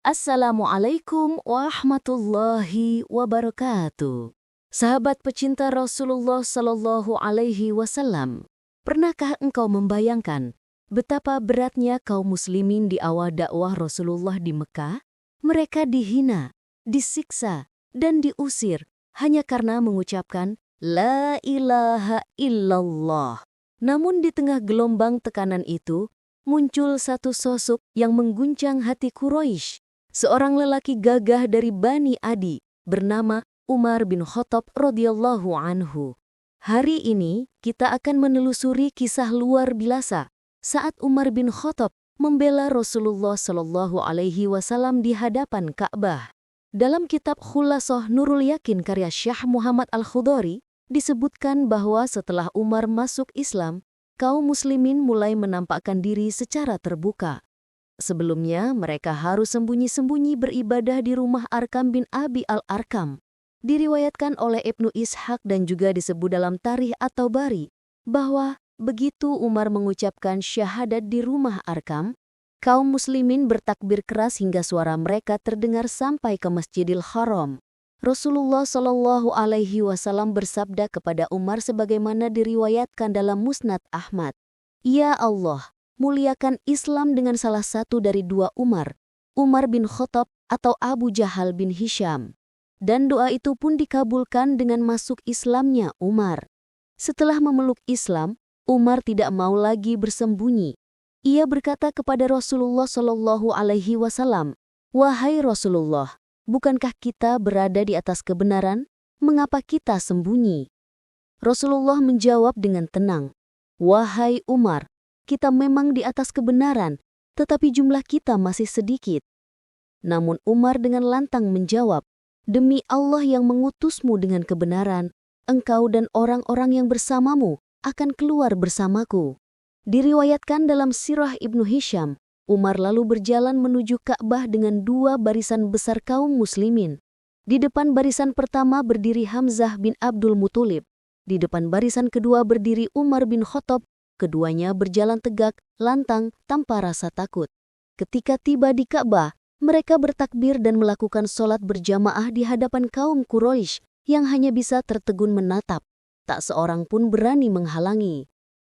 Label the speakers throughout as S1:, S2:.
S1: Assalamualaikum warahmatullahi wabarakatuh. Sahabat pecinta Rasulullah Sallallahu Alaihi Wasallam, pernahkah engkau membayangkan betapa beratnya kaum muslimin di awal dakwah Rasulullah di Mekah? Mereka dihina, disiksa, dan diusir hanya karena mengucapkan La ilaha illallah. Namun di tengah gelombang tekanan itu, muncul satu sosok yang mengguncang hati Quraisy. Seorang lelaki gagah dari Bani Adi bernama Umar bin Khattab radhiyallahu anhu. Hari ini kita akan menelusuri kisah luar biasa saat Umar bin Khattab membela Rasulullah Shallallahu Alaihi Wasallam di hadapan Ka'bah. Dalam kitab Khulasah Nurul Yakin karya Syekh Muhammad Al-Khudhari disebutkan bahwa setelah Umar masuk Islam, kaum muslimin mulai menampakkan diri secara terbuka. Sebelumnya, mereka harus sembunyi-sembunyi beribadah di rumah Arkam bin Abi al-Arkam. Diriwayatkan oleh Ibnu Ishaq dan juga disebut dalam Tarikh At-Tabari bahwa begitu Umar mengucapkan syahadat di rumah Arkam, kaum muslimin bertakbir keras hingga suara mereka terdengar sampai ke Masjidil Haram. Rasulullah Shallallahu Alaihi Wasallam bersabda kepada Umar sebagaimana diriwayatkan dalam Musnad Ahmad, "Ya Allah, muliakan Islam dengan salah satu dari dua Umar, Umar bin Khattab atau Abu Jahal bin Hisham." Dan doa itu pun dikabulkan dengan masuk Islamnya Umar. Setelah memeluk Islam, Umar tidak mau lagi bersembunyi. Ia berkata kepada Rasulullah Shallallahu Alaihi Wasallam, "Wahai Rasulullah, bukankah kita berada di atas kebenaran? Mengapa kita sembunyi?" Rasulullah menjawab dengan tenang, "Wahai Umar, kita memang di atas kebenaran, tetapi jumlah kita masih sedikit." Namun Umar dengan lantang menjawab, "Demi Allah yang mengutusmu dengan kebenaran, engkau dan orang-orang yang bersamamu akan keluar bersamaku." Diriwayatkan dalam Sirah Ibnu Hisham, Umar lalu berjalan menuju Ka'bah dengan dua barisan besar kaum muslimin. Di depan barisan pertama berdiri Hamzah bin Abdul Muthalib. Di depan barisan kedua berdiri Umar bin Khattab. Keduanya berjalan tegak, lantang, tanpa rasa takut. Ketika tiba di Ka'bah, mereka bertakbir dan melakukan sholat berjamaah di hadapan kaum Quraisy yang hanya bisa tertegun menatap. Tak seorang pun berani menghalangi.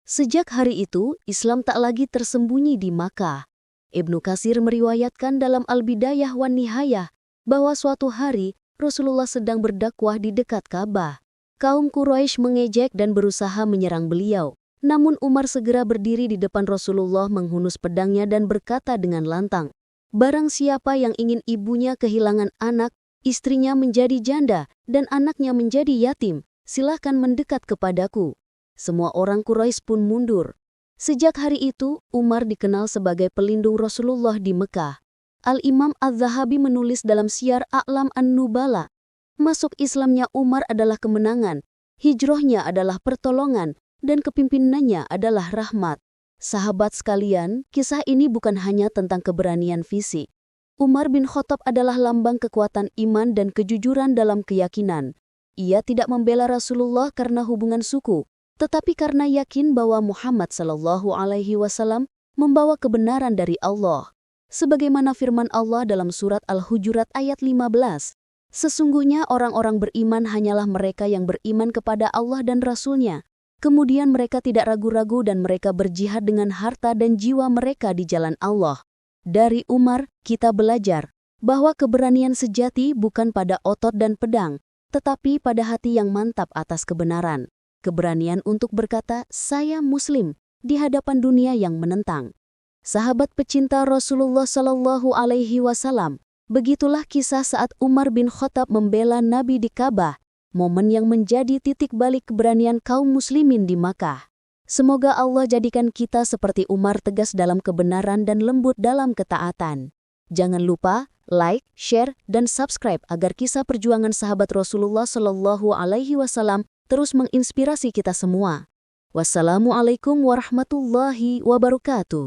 S1: Sejak hari itu, Islam tak lagi tersembunyi di Makkah. Ibnu Katsir meriwayatkan dalam Al-Bidayah wan Nihayah bahwa suatu hari Rasulullah sedang berdakwah di dekat Ka'bah. Kaum Quraisy mengejek dan berusaha menyerang beliau. Namun Umar segera berdiri di depan Rasulullah menghunus pedangnya dan berkata dengan lantang, "Barang siapa yang ingin ibunya kehilangan anak, istrinya menjadi janda, dan anaknya menjadi yatim, silahkan mendekat kepadaku." Semua orang Quraisy pun mundur. Sejak hari itu, Umar dikenal sebagai pelindung Rasulullah di Mekah. Al-Imam Az-Zahabi menulis dalam Syiar A'lam An-Nubala, masuk Islamnya Umar adalah kemenangan, hijrahnya adalah pertolongan, dan kepimpinannya adalah rahmat. Sahabat sekalian, kisah ini bukan hanya tentang keberanian fisik. Umar bin Khattab adalah lambang kekuatan iman dan kejujuran dalam keyakinan. Ia tidak membela Rasulullah karena hubungan suku, tetapi karena yakin bahwa Muhammad Sallallahu Alaihi Wasallam membawa kebenaran dari Allah. Sebagaimana firman Allah dalam surat Al-Hujurat ayat 15, "Sesungguhnya orang-orang beriman hanyalah mereka yang beriman kepada Allah dan Rasul-Nya. Kemudian mereka tidak ragu-ragu dan mereka berjihad dengan harta dan jiwa mereka di jalan Allah." Dari Umar, kita belajar bahwa keberanian sejati bukan pada otot dan pedang, tetapi pada hati yang mantap atas kebenaran. Keberanian untuk berkata, "Saya Muslim," di hadapan dunia yang menentang. Sahabat pecinta Rasulullah Shallallahu Alaihi Wasallam, begitulah kisah saat Umar bin Khattab membela Nabi di Ka'bah, momen yang menjadi titik balik keberanian kaum muslimin di Makkah. Semoga Allah jadikan kita seperti Umar, tegas dalam kebenaran dan lembut dalam ketaatan. Jangan lupa like, share, dan subscribe agar kisah perjuangan sahabat Rasulullah Shallallahu Alaihi Wasallam terus menginspirasi kita semua. Wassalamualaikum warahmatullahi wabarakatuh.